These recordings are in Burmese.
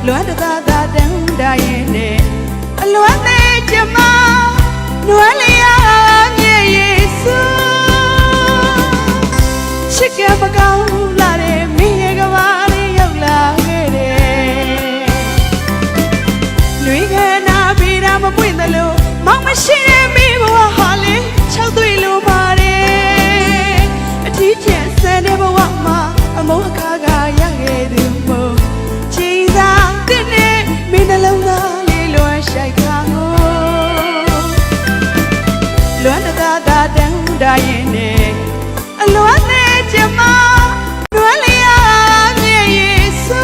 လွမ်းတသာသာတန်တိုင်းနဲ့အလွမ်းသေးချမနွမ်းလျာမြေယေစုချစ်ကမကောင်းလာတဲ့မိရဲ့ကဘာလေးရောက်လာခဲ့တယ်လွေခဲနာပြီးတာမပွင့်သလိုမောင်မရှိတဲ့မိဘဝဟာလေ၆သွေးလိုပါတယ်အထီးကျန်ဆန်တဲ့ဘဝမှာအမုန်းအခါကရခဲ့သူမို့ချိန်သာတဲ့နဲ့မင်းနှလုံးသားလေးလွမ်းရှိုက်ခါကိုလွမ်းတသာသာတန်တိုင်းနဲ့အလွမ်းသေးချမနွမ်းလျာမြေယေစု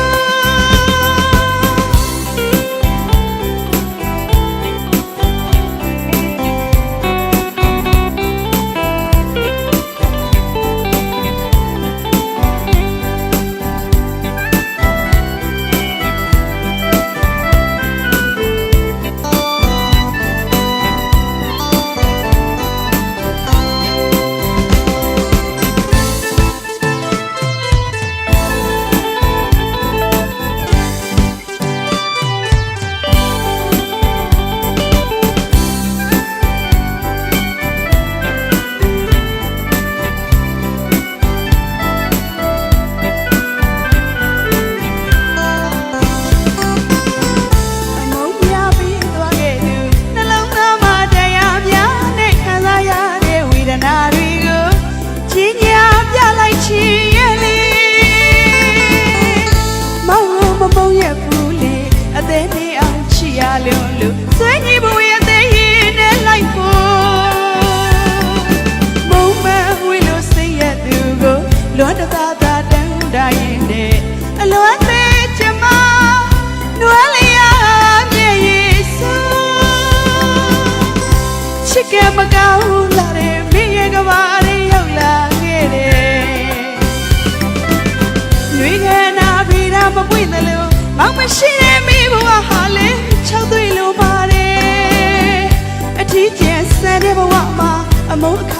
ဆွေးညီဖို့ရတဲ့ရင်နဲ့လိုက်ဖို့မုံမဝီလို့စိတ်ရသူကိုလွမ်းတသာသာတန်တိုင်းနဲ့အလွမ်းသေးချမနွမ်းလျာမြေယေစုချစ်ကမကောင်းလာတဲ့မိရဲ့ကဘာလေးရောက်လာခဲ့တယ်လွေခဲနာပြီးတာမပွင့်သလိုမောင်မရှိတဲ့မိဘဝဟာလေ၆သွေးလိုပါတယ်အထီးကျန်ဆန်တဲ့ဘဝမှာအမုန်းအခါ